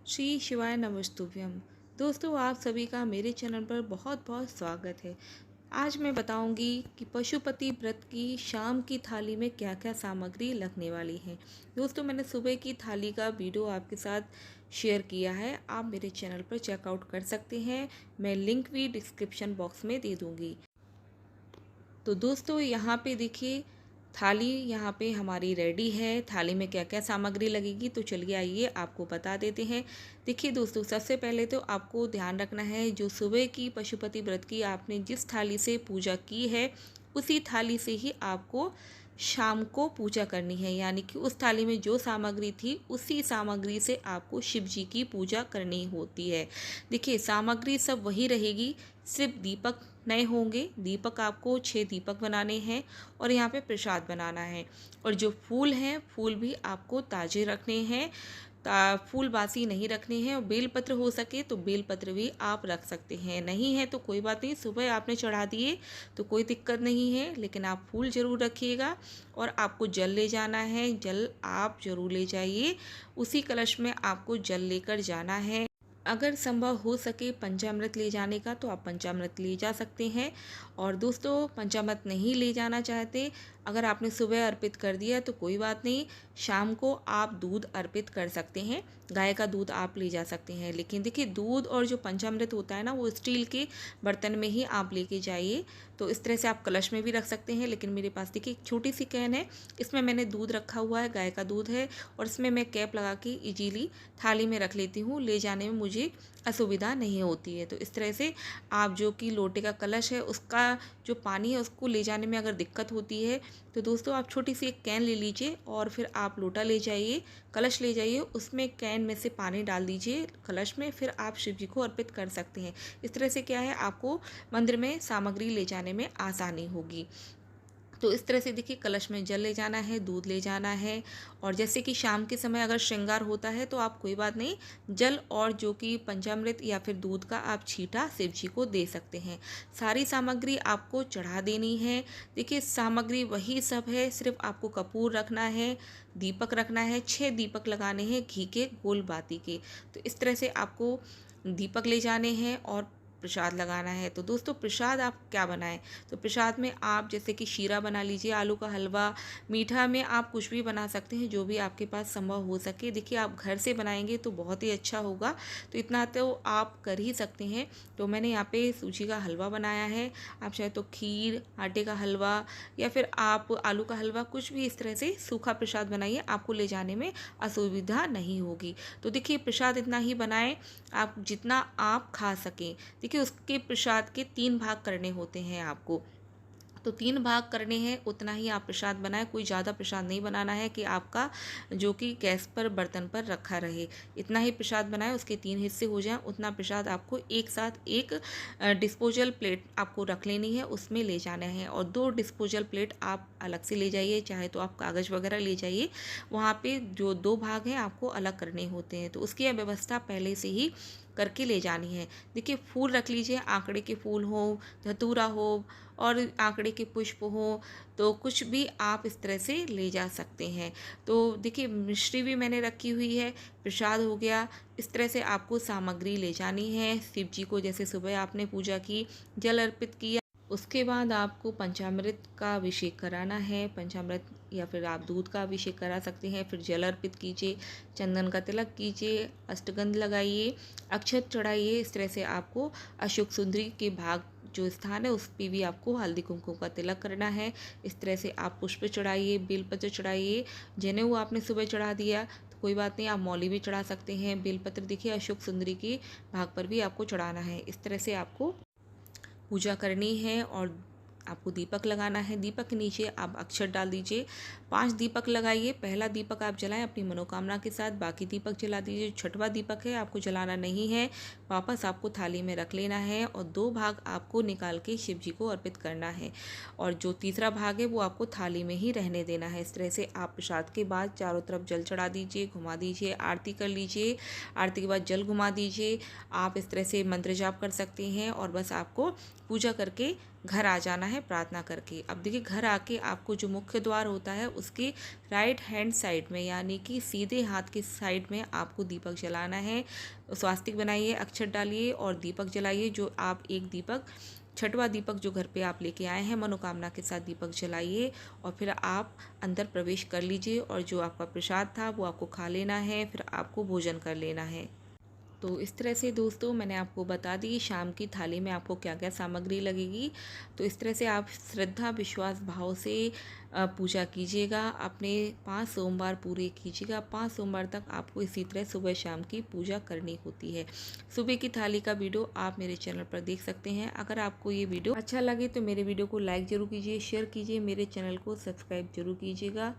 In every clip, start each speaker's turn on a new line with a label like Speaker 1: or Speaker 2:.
Speaker 1: श्री शिवाय नमस्तुभ्यम। दोस्तों, आप सभी का मेरे चैनल पर बहुत बहुत स्वागत है। आज मैं बताऊंगी कि पशुपति व्रत की शाम की थाली में क्या क्या सामग्री लगने वाली है। दोस्तों, मैंने सुबह की थाली का वीडियो आपके साथ शेयर किया है, आप मेरे चैनल पर चेकआउट कर सकते हैं। मैं लिंक भी डिस्क्रिप्शन बॉक्स में दे दूंगी। तो दोस्तों, यहाँ पे देखिए थाली यहाँ पे हमारी रेडी है। थाली में क्या क्या सामग्री लगेगी तो चलिए आइए आपको बता देते हैं। देखिए दोस्तों, सबसे पहले तो आपको ध्यान रखना है, जो सुबह की पशुपति व्रत की आपने जिस थाली से पूजा की है उसी थाली से ही आपको शाम को पूजा करनी है। यानी कि उस थाली में जो सामग्री थी उसी सामग्री से आपको शिव जी की पूजा करनी होती है। देखिए, सामग्री सब वही रहेगी, सिर्फ दीपक नए होंगे। दीपक आपको 6 दीपक बनाने हैं और यहाँ पे प्रसाद बनाना है। और जो फूल हैं, फूल भी आपको ताज़े रखने हैं, फूल बासी नहीं रखने हैं। और बेलपत्र हो सके तो बेलपत्र भी आप रख सकते हैं, नहीं है तो कोई बात नहीं, सुबह आपने चढ़ा दिए तो कोई दिक्कत नहीं है, लेकिन आप फूल ज़रूर रखिएगा। और आपको जल ले जाना है, जल आप ज़रूर ले जाइए। उसी कलश में आपको जल लेकर जाना है। अगर संभव हो सके पंचामृत ले जाने का तो आप पंचामृत ले जा सकते हैं। और दोस्तों, पंचामृत नहीं ले जाना चाहते, अगर आपने सुबह अर्पित कर दिया तो कोई बात नहीं, शाम को आप दूध अर्पित कर सकते हैं। गाय का दूध आप ले जा सकते हैं। लेकिन देखिए, दूध और जो पंचामृत होता है ना, वो स्टील के बर्तन में ही आप लेके जाइए। तो इस तरह से आप कलश में भी रख सकते हैं, लेकिन मेरे पास देखिए एक छोटी सी कैन है, इसमें मैंने दूध रखा हुआ है, गाय का दूध है। और इसमें मैं कैप लगा के इजीली थाली में रख लेती हूँ, ले जाने में मुझे असुविधा नहीं होती है। तो इस तरह से आप जो कि लोटे का कलश है उसका जो पानी है उसको ले जाने में अगर दिक्कत होती है तो दोस्तों, आप छोटी सी एक कैन ले लीजिए और फिर आप लोटा ले जाइए, कलश ले जाइए, उसमें कैन में से पानी डाल दीजिए कलश में, फिर आप शिव जी को अर्पित कर सकते हैं। इस तरह से क्या है, आपको मंदिर में सामग्री ले जाने में आसानी होगी। तो इस तरह से देखिए, कलश में जल ले जाना है, दूध ले जाना है। और जैसे कि शाम के समय अगर श्रृंगार होता है तो आप कोई बात नहीं, जल और जो कि पंचामृत या फिर दूध का आप छींटा शिव जी को दे सकते हैं। सारी सामग्री आपको चढ़ा देनी है। देखिए, सामग्री वही सब है, सिर्फ आपको कपूर रखना है, दीपक रखना है, 6 दीपक लगाने हैं घी के गोल बाती के। तो इस तरह से आपको दीपक ले जाने हैं और प्रसाद लगाना है। तो दोस्तों, प्रसाद आप क्या बनाएं, तो प्रसाद में आप जैसे कि शीरा बना लीजिए, आलू का हलवा, मीठा में आप कुछ भी बना सकते हैं, जो भी आपके पास संभव हो सके। देखिए, आप घर से बनाएंगे तो बहुत ही अच्छा होगा, तो इतना तो आप कर ही सकते हैं। तो मैंने यहाँ पे सूजी का हलवा बनाया है। आप चाहे तो खीर, आटे का हलवा या फिर आप आलू का हलवा, कुछ भी इस तरह से सूखा प्रसाद बनाइए, आपको ले जाने में असुविधा नहीं होगी। तो देखिए, प्रसाद इतना ही बनाएं, आप जितना आप खा सकें। देखिए, उसके प्रसाद के 3 भाग करने होते हैं आपको, तो 3 भाग करने हैं, उतना ही आप प्रसाद बनाएं। कोई ज़्यादा प्रसाद नहीं बनाना है कि आपका जो कि गैस पर बर्तन पर रखा रहे। इतना ही प्रसाद बनाएं, उसके 3 हिस्से हो जाएं। उतना प्रसाद आपको एक साथ एक डिस्पोजल प्लेट आपको रख लेनी है, उसमें ले जाना है। और 2 डिस्पोजल प्लेट आप अलग से ले जाइए, चाहे तो आप कागज़ वगैरह ले जाइए, वहाँ पे जो 2 भाग हैं आपको अलग करने होते हैं। तो उसकी व्यवस्था पहले से ही करके ले जानी है। देखिए, फूल रख लीजिए, आंकड़े के फूल हो, धतूरा हो और आंकड़े के पुष्प हो, तो कुछ भी आप इस तरह से ले जा सकते हैं। तो देखिए, मिश्री भी मैंने रखी हुई है, प्रसाद हो गया। इस तरह से आपको सामग्री ले जानी है। शिव जी को जैसे सुबह आपने पूजा की, जल अर्पित किया, उसके बाद आपको पंचामृत का अभिषेक कराना है। पंचामृत या फिर आप दूध का अभिषेक करा सकते हैं। फिर जल अर्पित कीजिए, चंदन का तिलक कीजिए, अष्टगंध लगाइए, अक्षत चढ़ाइए। इस तरह से आपको अशोक सुंदरी के भाग जो स्थान है उस पर भी आपको हल्दी कुमकुम का तिलक करना है। इस तरह से आप पुष्प चढ़ाइए, बेलपत्र चढ़ाइए। जनेऊ आपने सुबह चढ़ा दिया तो कोई बात नहीं, आप मौली भी चढ़ा सकते हैं। बेलपत्र देखिए, अशोक सुंदरी के भाग पर भी आपको चढ़ाना है। इस तरह से आपको पूजा करनी है। और आपको दीपक लगाना है। दीपक के नीचे आप अक्षर डाल दीजिए। 5 दीपक लगाइए। पहला दीपक आप जलाएं अपनी मनोकामना के साथ, बाकी दीपक जला दीजिए। छठवां दीपक है, आपको जलाना नहीं है, वापस आपको थाली में रख लेना है। और 2 भाग आपको निकाल के शिव जी को अर्पित करना है। और जो तीसरा भाग है वो आपको थाली में ही रहने देना है। इस तरह से आप प्रसाद के बाद चारों तरफ जल चढ़ा दीजिए, घुमा दीजिए, आरती कर लीजिए। आरती के बाद जल घुमा दीजिए। आप इस तरह से मंत्र जाप कर सकते हैं और बस आपको पूजा करके घर आ जाना है प्रार्थना करके। अब देखिए घर आके आपको जो मुख्य द्वार होता है उसके राइट हैंड साइड में यानी कि सीधे हाथ के साइड में आपको दीपक जलाना है। स्वास्तिक बनाइए, अक्षत डालिए और दीपक जलाइए। जो आप एक दीपक, छठवां दीपक जो घर पे आप लेके आए हैं मनोकामना के साथ दीपक जलाइए और फिर आप अंदर प्रवेश कर लीजिए और जो आपका प्रसाद था वो आपको खा लेना है, फिर आपको भोजन कर लेना है। तो इस तरह से दोस्तों मैंने आपको बता दी शाम की थाली में आपको क्या क्या सामग्री लगेगी। तो इस तरह से आप श्रद्धा विश्वास भाव से पूजा कीजिएगा। अपने 5 सोमवार पूरे कीजिएगा। 5 सोमवार तक आपको इसी तरह सुबह शाम की पूजा करनी होती है। सुबह की थाली का वीडियो आप मेरे चैनल पर देख सकते हैं। अगर आपको ये वीडियो अच्छा लगे तो मेरे वीडियो को लाइक ज़रूर कीजिए, शेयर कीजिए, मेरे चैनल को सब्सक्राइब जरूर कीजिएगा।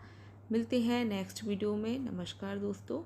Speaker 1: मिलते हैं नेक्स्ट वीडियो में। नमस्कार दोस्तों।